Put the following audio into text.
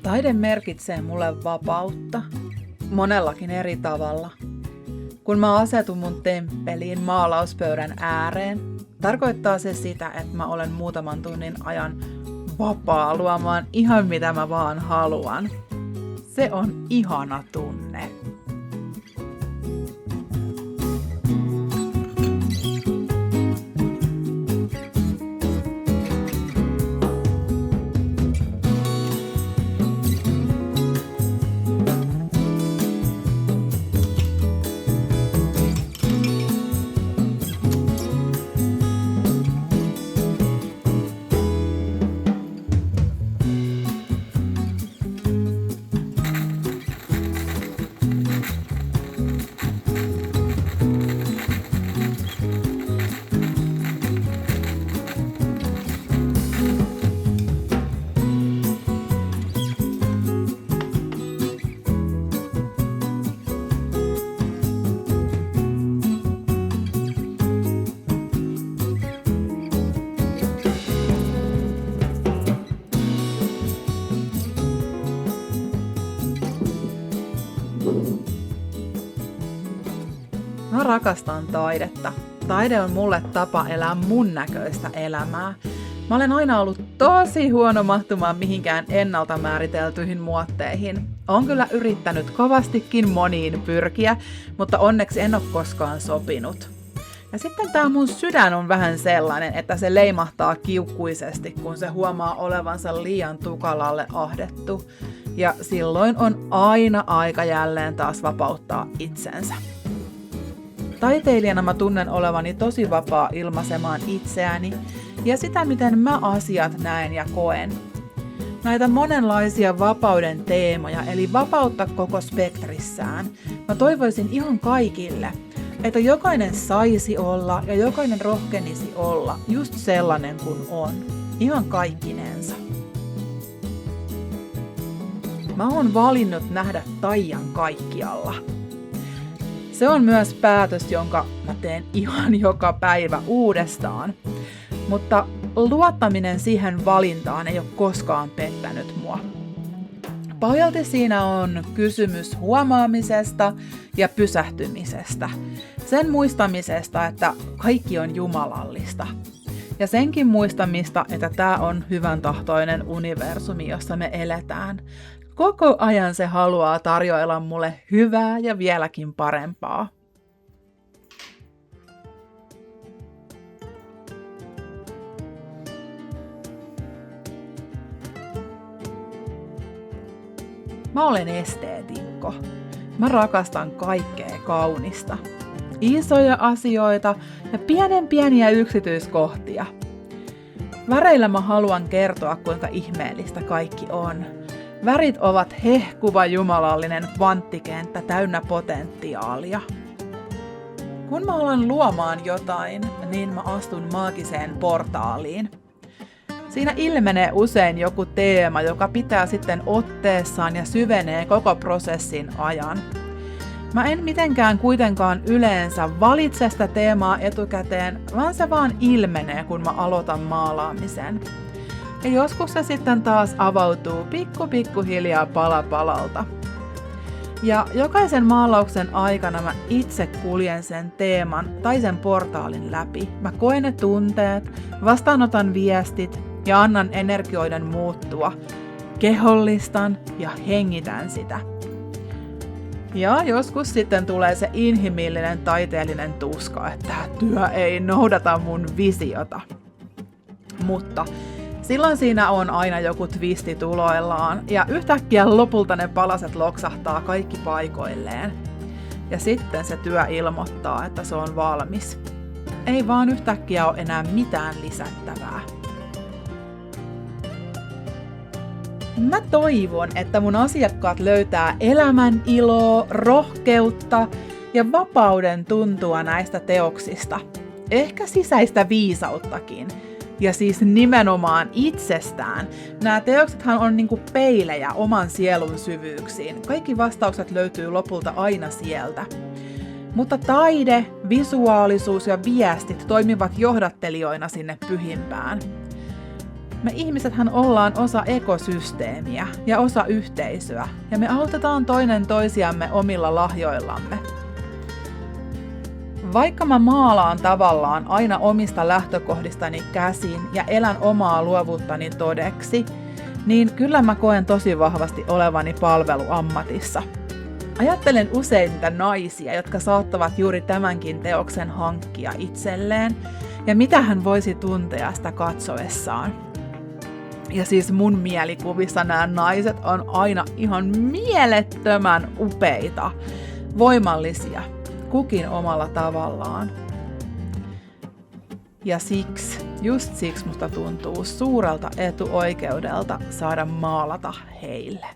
Taide merkitsee mulle vapautta monellakin eri tavalla. Kun mä asetun mun temppeliin maalauspöydän ääreen, tarkoittaa se sitä, että mä olen muutaman tunnin ajan vapaa luomaan ihan mitä mä vaan haluan. Se on ihana tunne. Mä rakastan taidetta. Taide on mulle tapa elää mun näköistä elämää. Mä olen aina ollut tosi huono mahtumaan mihinkään ennalta määriteltyihin muotteihin. Oon kyllä yrittänyt kovastikin moniin pyrkiä, mutta onneksi en ole koskaan sopinut. Ja sitten tää mun sydän on vähän sellainen, että se leimahtaa kiukkuisesti, kun se huomaa olevansa liian tukalalle ahdettu. Ja silloin on aina aika jälleen taas vapauttaa itsensä. Taiteilijana mä tunnen olevani tosi vapaa ilmaisemaan itseäni ja sitä, miten mä asiat näen ja koen. Näitä monenlaisia vapauden teemoja, eli vapautta koko spektrissään, mä toivoisin ihan kaikille, että jokainen saisi olla ja jokainen rohkenisi olla just sellainen kuin on, ihan kaikkinensa. Mä oon valinnut nähdä taian kaikkialla. Se on myös päätös, jonka mä teen ihan joka päivä uudestaan, mutta luottaminen siihen valintaan ei ole koskaan pettänyt mua. Paljolti siinä on kysymys huomaamisesta ja pysähtymisestä, sen muistamisesta, että kaikki on jumalallista. Ja senkin muistamista, että tämä on hyvän tahtoinen universumi, jossa me eletään. Koko ajan se haluaa tarjoilla mulle hyvää ja vieläkin parempaa. Mä olen esteetikko. Mä rakastan kaikkea kaunista. Isoja asioita ja pieniä yksityiskohtia. Väreillä mä haluan kertoa, kuinka ihmeellistä kaikki on. Värit ovat hehkuva jumalallinen kvanttikenttä täynnä potentiaalia. Kun mä alan luomaan jotain, niin mä astun maagiseen portaaliin. Siinä ilmenee usein joku teema, joka pitää sitten otteessaan ja syvenee koko prosessin ajan. Mä en mitenkään kuitenkaan yleensä valitse sitä teemaa etukäteen, vaan se vaan ilmenee, kun mä aloitan maalaamisen. Ja joskus se sitten taas avautuu pikkuhiljaa pala palalta. Ja jokaisen maalauksen aikana mä itse kuljen sen teeman tai sen portaalin läpi. Mä koen ne tunteet, vastaanotan viestit ja annan energioiden muuttua. Kehollistan ja hengitän sitä. Ja joskus sitten tulee se inhimillinen taiteellinen tuska, että tämä työ ei noudata mun visiota. Mutta silloin siinä on aina joku twisti tuloillaan ja yhtäkkiä lopulta ne palaset loksahtaa kaikki paikoilleen. Ja sitten se työ ilmoittaa, että se on valmis. Ei vaan yhtäkkiä ole enää mitään lisättävää. Mä toivon, että mun asiakkaat löytää elämän iloa, rohkeutta ja vapauden tuntua näistä teoksista. Ehkä sisäistä viisauttakin. Ja siis nimenomaan itsestään. Nämä teoksethan on niinku peilejä oman sielun syvyyksiin. Kaikki vastaukset löytyy lopulta aina sieltä. Mutta taide, visuaalisuus ja viestit toimivat johdattelijoina sinne pyhimpään. Me ihmisethän ollaan osa ekosysteemiä ja osa yhteisöä, ja me autetaan toinen toisiamme omilla lahjoillamme. Vaikka mä maalaan tavallaan aina omista lähtökohdistani käsin ja elän omaa luovuuttani todeksi, niin kyllä mä koen tosi vahvasti olevani palveluammatissa. Ajattelen usein niitä naisia, jotka saattavat juuri tämänkin teoksen hankkia itselleen, ja mitä hän voisi tuntea sitä katsoessaan. Ja siis mun mielikuvissa nämä naiset on aina ihan mielettömän upeita, voimallisia, kukin omalla tavallaan. Ja just siksi musta tuntuu suurelta etuoikeudelta saada maalata heille.